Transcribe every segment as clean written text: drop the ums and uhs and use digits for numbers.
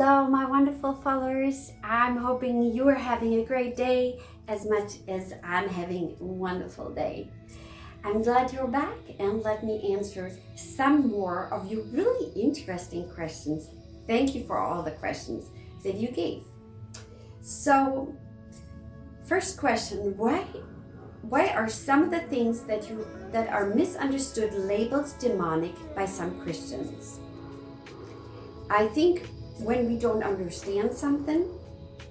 Hello, my wonderful followers. I'm hoping you are having a great day as much as I'm having a wonderful day. I'm glad you're back, and let me answer some more of your really interesting questions. Thank you for all the questions that you gave. So, first question, why are some of the things that are misunderstood labeled demonic by some Christians? I think when we don't understand something,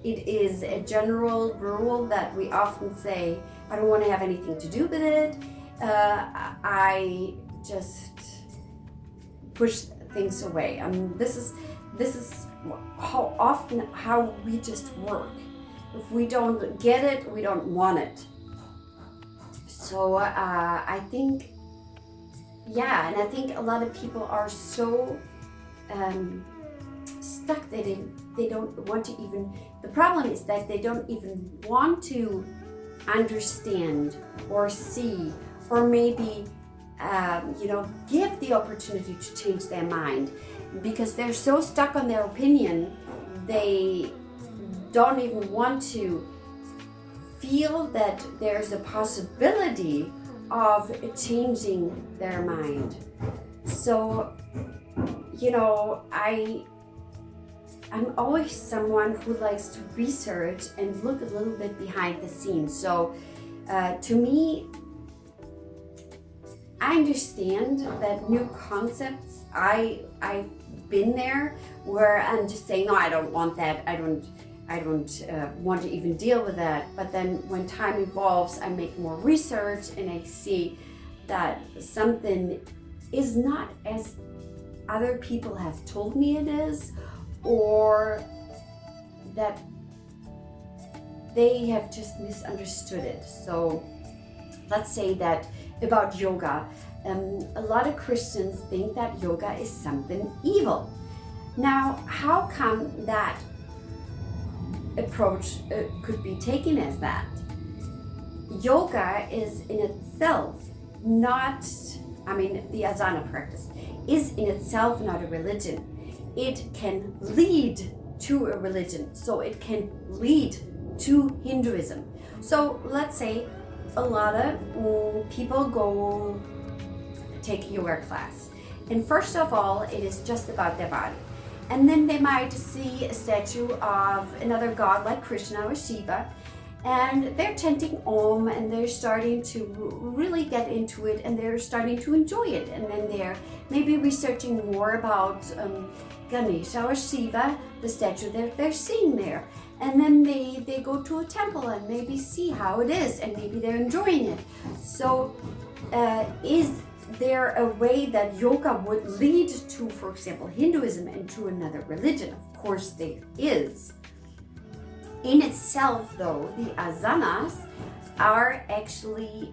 it is a general rule that we often say, I don't want to have anything to do with it. I just push things away. This is how we just work. If we don't get it, we don't want it. So I think a lot of people are so stuck that they don't want to even, the problem is that they don't even want to understand or see or maybe give the opportunity to change their mind, because they're so stuck on their opinion. They don't even want to feel that there's a possibility of changing their mind. So I'm always someone who likes to research and look a little bit behind the scenes. So to me, I understand that new concepts, I've been there where I'm just saying, no, I don't want that. I don't want to even deal with that. But then when time evolves, I make more research and I see that something is not as other people have told me it is, or that they have just misunderstood it. So let's say that about yoga, a lot of Christians think that yoga is something evil. Now, how come that approach could be taken as that? Yoga is in itself not, the asana practice is in itself not a religion. It can lead to a religion, so it can lead to Hinduism. So let's say a lot of people go take a yoga class, and first of all, it is just about their body. And then they might see a statue of another god like Krishna or Shiva, and they're chanting Om, and they're starting to really get into it, and they're starting to enjoy it. And then they're maybe researching more about Ganesha or Shiva, the statue that they're seeing there. And then they go to a temple and maybe see how it is, and maybe they're enjoying it. So is there a way that yoga would lead to, for example, Hinduism and to another religion? Of course there is. In itself, though, the asanas are actually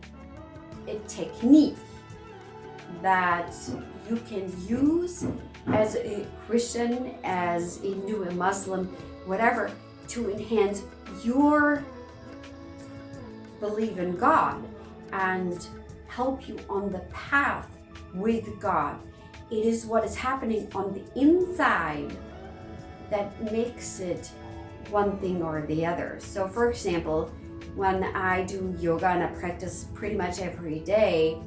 a technique that you can use as a Christian, as a Hindu, a Muslim, whatever, to enhance your belief in God and help you on the path with God. It is what is happening on the inside that makes it one thing or the other. So for example, when I do yoga, and I practice pretty much every day,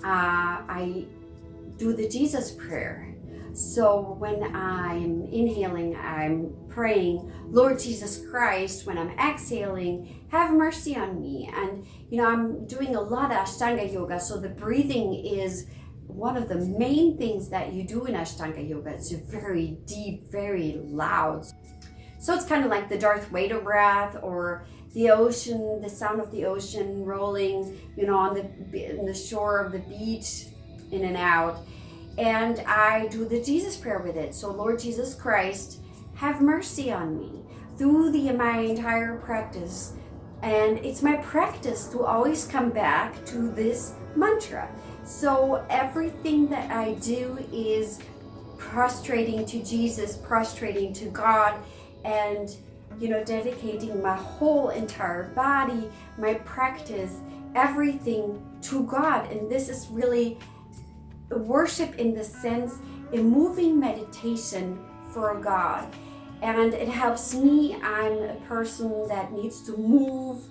I do the Jesus prayer. So when I'm inhaling, I'm praying, Lord Jesus Christ. When I'm exhaling, have mercy on me. And I'm doing a lot of Ashtanga yoga, so the breathing is one of the main things that you do in Ashtanga yoga. It's very deep, very loud. So it's kind of like the Darth Vader breath, or the ocean, the sound of the ocean rolling, on the shore of the beach, in and out. And I do the Jesus prayer with it. So Lord Jesus Christ, have mercy on me through my entire practice. And it's my practice to always come back to this mantra. So everything that I do is prostrating to Jesus, prostrating to God, and dedicating my whole entire body, my practice, everything to God. And this is really worship in the sense a moving meditation for God. And it helps me. I'm a person that needs to move,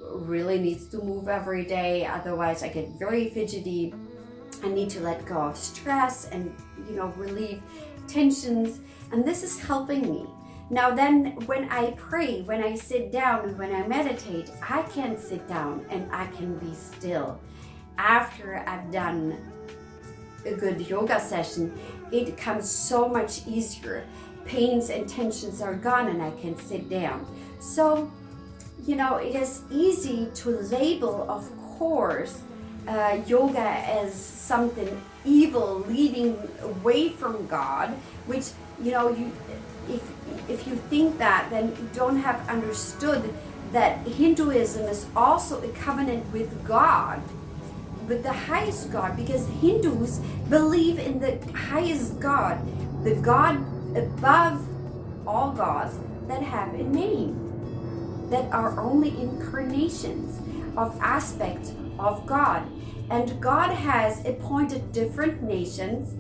really needs to move every day. Otherwise I get very fidgety. I need to let go of stress and, relieve tensions. And this is helping me. Now then, when I pray, when I sit down and when I meditate, I can sit down and I can be still. After I've done a good yoga session, it comes so much easier. Pains and tensions are gone and I can sit down. So, it is easy to label, of course, yoga as something evil, leading away from God, which, if you think that, then you don't have understood that Hinduism is also a covenant with God, with the highest God, because Hindus believe in the highest God, the God above all gods that have a name, that are only incarnations of aspects of God. And God has appointed different nations,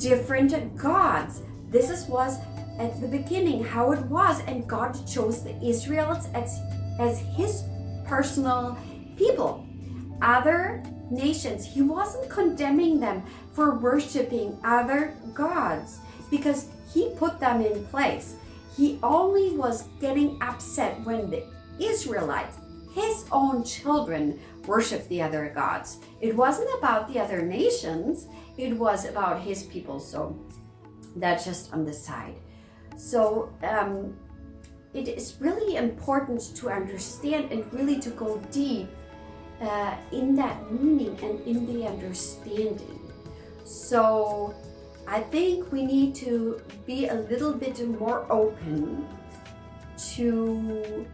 different gods. This was at the beginning how it was, and God chose the Israelites as his personal people. Other nations, he wasn't condemning them for worshiping other gods because he put them in place. He only was getting upset when the Israelites, his own children, worshiped the other gods. It wasn't about the other nations, it was about his people. So that's just on the side. So it is really important to understand and really to go deep in that meaning and in the understanding. So I think we need to be a little bit more open to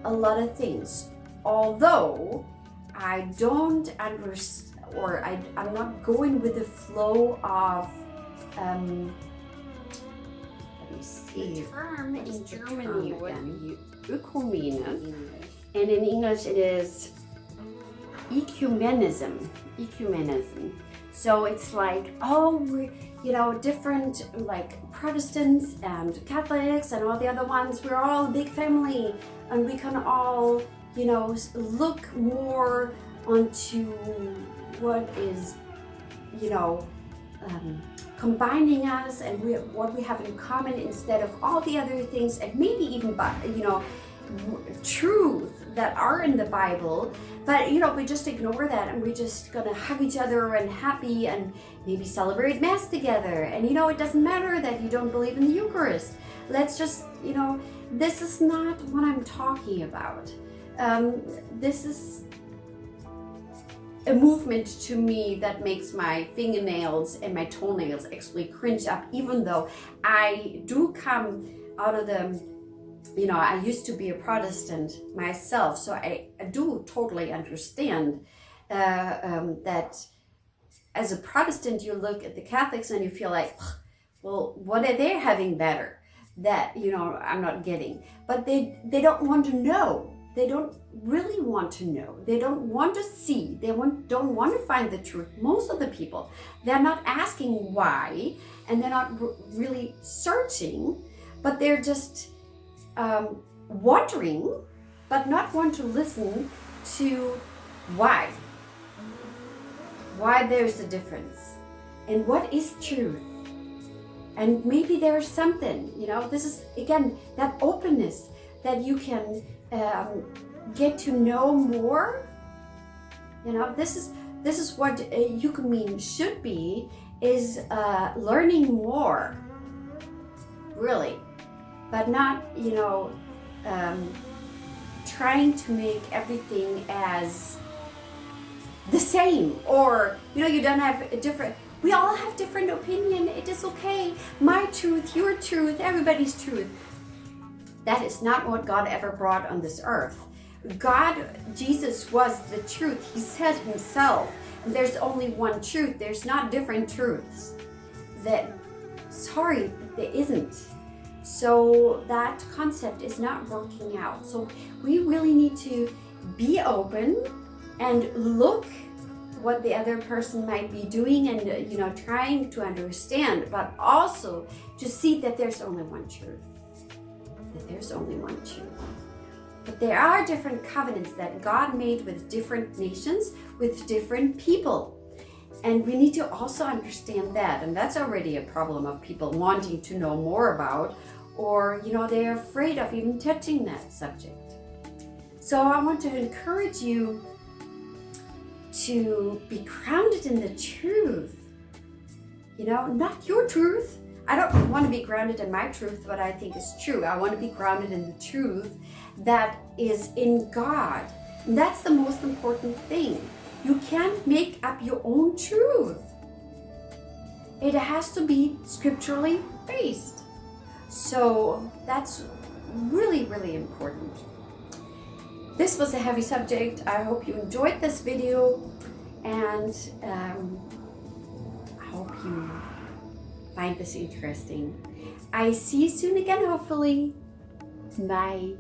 a lot of things. Although I don't understand, or I'm not going with the flow of, let me see, the term in Germany would be Ökumene, and in English it is ecumenism. So it's like, we're, different, like Protestants and Catholics and all the other ones, we're all a big family and we can all, look more onto what is, combining us and what we have in common instead of all the other things, and maybe even, truth that are in the Bible, but we just ignore that and we're just gonna hug each other and happy and maybe celebrate Mass together. And it doesn't matter that you don't believe in the Eucharist. Let's just, this is not what I'm talking about. This is a movement to me that makes my fingernails and my toenails actually cringe up, even though I do come out of the, I used to be a Protestant myself, so I do totally understand that as a Protestant you look at the Catholics and you feel like, well, what are they having better that, I'm not getting? But they don't want to know. They don't really want to know. They don't want to see. They don't want to find the truth. Most of the people, they're not asking why, and they're not really searching, but they're just wondering, but not want to listen to why there's a difference and what is truth. And maybe there's something, this is again that openness that you can get to know more. This is what Ökumene should be, is learning more, really, but not trying to make everything as the same, or you don't have a different. We all have different opinion. It is okay. My truth, your truth, everybody's truth. That is not what God ever brought on this earth. Jesus was the truth. He said himself, there's only one truth. There's not different truths. There isn't. So that concept is not working out. So we really need to be open and look what the other person might be doing and trying to understand, but also to see that there's only one truth. That there's only one truth. But there are different covenants that God made with different nations, with different people. And we need to also understand that. And that's already a problem of people wanting to know more about, or, they're afraid of even touching that subject. So I want to encourage you to be grounded in the truth. Not your truth. I don't want to be grounded in my truth, what I think is true. I want to be grounded in the truth that is in God. And that's the most important thing. You can't make up your own truth. It has to be scripturally based. So that's really, really important. This was a heavy subject. I hope you enjoyed this video, and I hope you find this interesting. I see you soon again, hopefully. Bye.